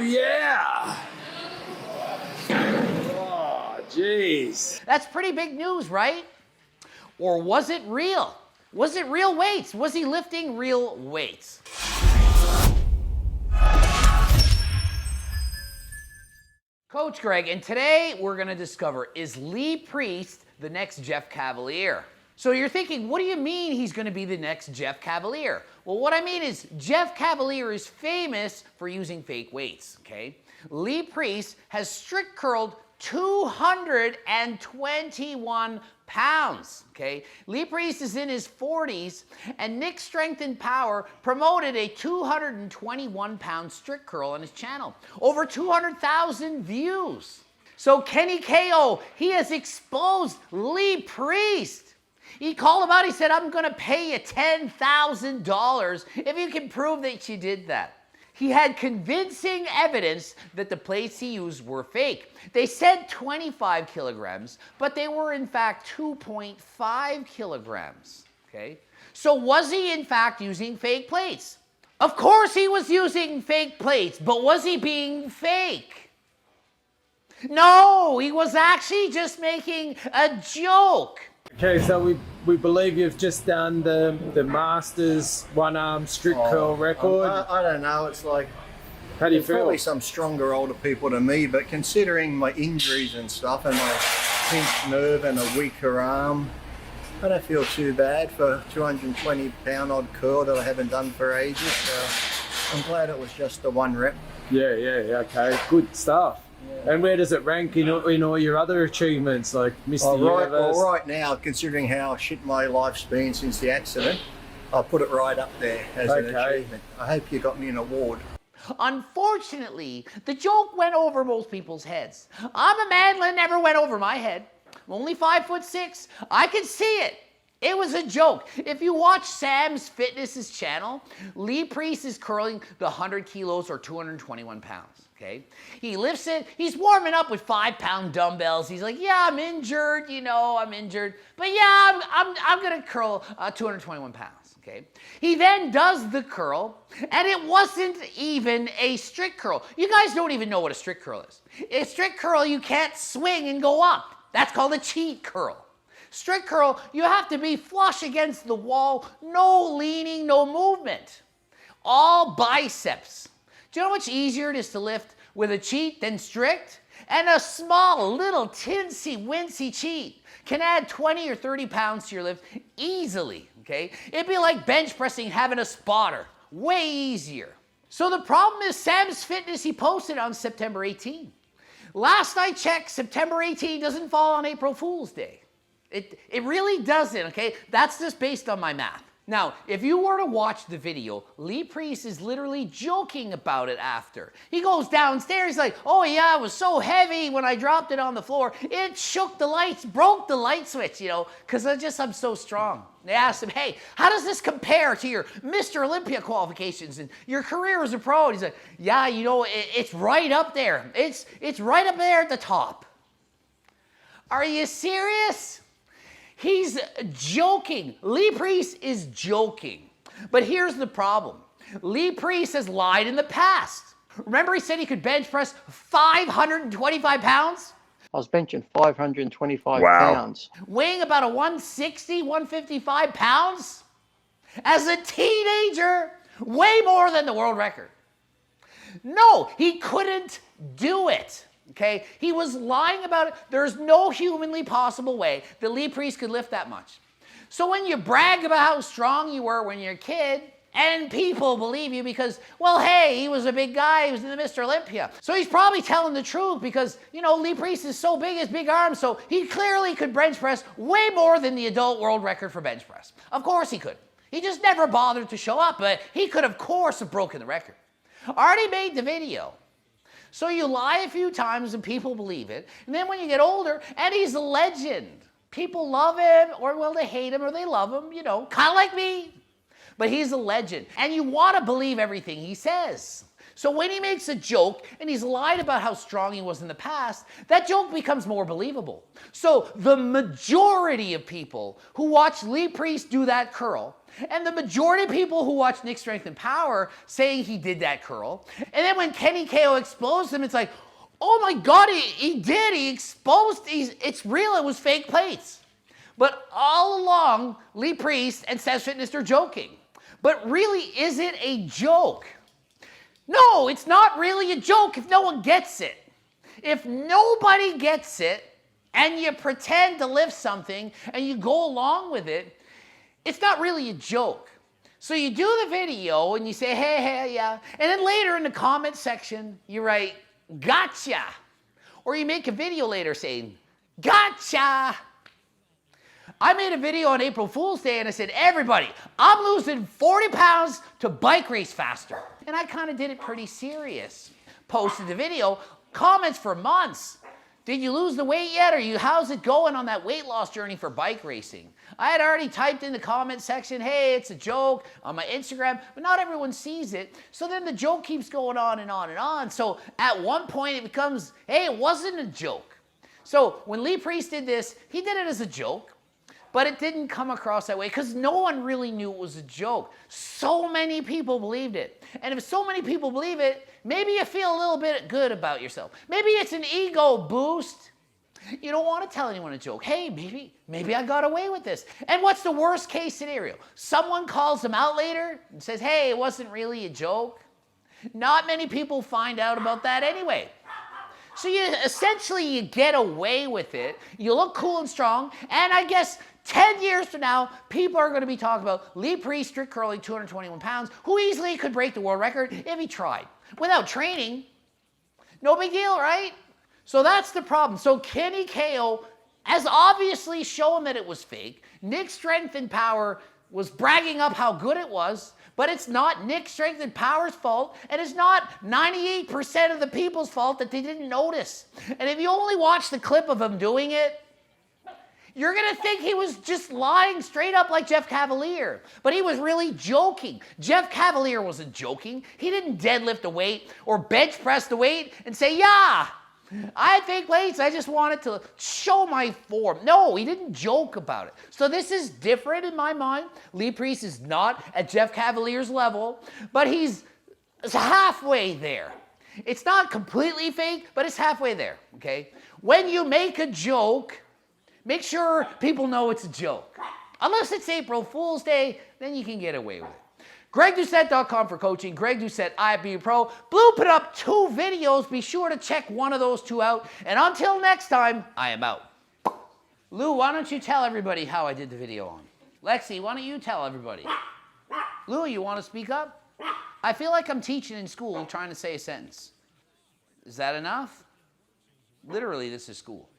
yeah. Oh, jeez. That's pretty big news, right? Or was it real? Was it real weights? Was he lifting real weights? Coach Greg, and today we're going to discover, is Lee Priest the next Jeff Cavaliere? So you're thinking, what do you mean he's going to be the next Jeff Cavaliere? Well, what I mean is Jeff Cavaliere is famous for using fake weights, okay? Lee Priest has strict curled 221 pounds, okay? Lee Priest is in his 40s, and Nick Strength and Power promoted a 221-pound strict curl on his channel. Over 200,000 views. So Kenny KO, he has exposed Lee Priest. He called him out, he said, I'm gonna pay you $10,000 if you can prove that you did that. He had convincing evidence that the plates he used were fake. They said 25 kilograms, but they were in fact 2.5 kilograms, okay? So was he in fact using fake plates? Of course he was using fake plates, but was he being fake? No, he was actually just making a joke. Okay, so we believe you've just done the Masters one-arm strict curl record. I don't know, it's like, How do you there's feel? probably some stronger older people than me, but considering my injuries and stuff and my pinched nerve and a weaker arm, I don't feel too bad for a 220 pound odd curl that I haven't done for ages. So I'm glad it was just the one rep. Yeah, okay, good stuff. Yeah. And where does it rank in all your other achievements, like Mr. Universe? Right now, considering how shit my life's been since the accident, I'll put it right up there as an achievement. I hope you got me an award. Unfortunately, the joke went over most people's heads. I'm a man that never went over my head. I'm only 5'6". I can see it. It was a joke. If you watch Sam's Fitness's channel, Lee Priest is curling the 100 kilos or 221 pounds. Okay, he lifts it. He's warming up with 5-pound dumbbells. He's like, yeah, I'm injured. You know, I'm injured. But yeah, I'm gonna curl 221 pounds. Okay. He then does the curl, and it wasn't even a strict curl. You guys don't even know what a strict curl is. A strict curl, you can't swing and go up. That's called a cheat curl. Strict curl, you have to be flush against the wall. No leaning, no movement. All biceps. Do you know how much easier it is to lift with a cheat than strict? And a small, little, tinsy-wincy cheat can add 20 or 30 pounds to your lift easily, okay? It'd be like bench pressing having a spotter. Way easier. So the problem is Sam's Fitness, he posted on September 18. Last I checked, September 18 doesn't fall on April Fool's Day. It really doesn't, okay? That's just based on my math. Now, if you were to watch the video, Lee Priest is literally joking about it after. He goes downstairs, he's like, oh yeah, it was so heavy when I dropped it on the floor. It shook the lights, broke the light switch, you know, because I'm so strong. They asked him, hey, how does this compare to your Mr. Olympia qualifications and your career as a pro? And he's like, yeah, you know, it's right up there. It's right up there at the top. Are you serious? He's joking. Lee Priest is joking. But here's the problem. Lee Priest has lied in the past. Remember he said he could bench press 525 pounds? I was benching 525 pounds. Weighing about a 160, 155 pounds? As a teenager, way more than the world record. No, he couldn't do it. Okay, he was lying about it. There's no humanly possible way that Lee Priest could lift that much. So when you brag about how strong you were when you're a kid, and people believe you because, well, hey, he was a big guy, he was in the Mr. Olympia. So he's probably telling the truth because, you know, Lee Priest is so big, his big arms, so he clearly could bench press way more than the adult world record for bench press. Of course he could. He just never bothered to show up, but he could, of course, have broken the record. Already made the video. So you lie a few times and people believe it. And then when you get older, and he's a legend. People love him, or well, they hate him, or they love him, you know, kind of like me. But he's a legend. And you want to believe everything he says. So when he makes a joke and he's lied about how strong he was in the past, that joke becomes more believable. So the majority of people who watch Lee Priest do that curl, and the majority of people who watch Nick Strength and Power saying he did that curl, and then when Kenny KO exposed him, it's like, oh my God, he did. He exposed, it's real, it was fake plates. But all along, Lee Priest and Seth Fitness are joking. But really, is it a joke? No, it's not really a joke if no one gets it. If nobody gets it, and you pretend to lift something, and you go along with it, it's not really a joke. So you do the video, and you say, hey, yeah. And then later in the comment section, you write, gotcha. Or you make a video later saying, gotcha. I made a video on April Fool's Day and I said, everybody, I'm losing 40 pounds to bike race faster. And I kind of did it pretty serious. Posted the video, comments for months. Did you lose the weight yet? How's it going on that weight loss journey for bike racing? I had already typed in the comment section, hey, it's a joke on my Instagram, but not everyone sees it. So then the joke keeps going on and on and on. So at one point it becomes, hey, it wasn't a joke. So when Lee Priest did this, he did it as a joke. But it didn't come across that way because no one really knew it was a joke. So many people believed it. And if so many people believe it, maybe you feel a little bit good about yourself. Maybe it's an ego boost. You don't want to tell anyone a joke. Hey, maybe I got away with this. And what's the worst case scenario? Someone calls them out later and says, hey, it wasn't really a joke. Not many people find out about that anyway. So you get away with it. You look cool and strong. And I guess 10 years from now, people are going to be talking about Lee Priest strict curling 221 pounds, who easily could break the world record if he tried. Without training, no big deal, right? So that's the problem. So Kenny KO has obviously shown that it was fake. Nick's Strength and Power was bragging up how good it was, but it's not Nick's Strength and Power's fault, and it's not 98% of the people's fault that they didn't notice. And if you only watch the clip of him doing it, you're going to think he was just lying straight up like Jeff Cavaliere. But he was really joking. Jeff Cavaliere wasn't joking. He didn't deadlift a weight or bench press the weight and say, yeah, I had fake weights. I just wanted to show my form. No, he didn't joke about it. So this is different in my mind. Lee Priest is not at Jeff Cavaliere's level, but he's halfway there. It's not completely fake, but it's halfway there, okay? When you make a joke, make sure people know it's a joke. Unless it's April Fool's Day, then you can get away with it. GregDoucette.com for coaching. Greg Doucette, IFBB Pro. Blue put up 2 videos. Be sure to check one of those 2 out. And until next time, I am out. Lou, why don't you tell everybody how I did the video on? Lexi, why don't you tell everybody? Lou, you want to speak up? I feel like I'm teaching in school trying to say a sentence. Is that enough? Literally, this is school.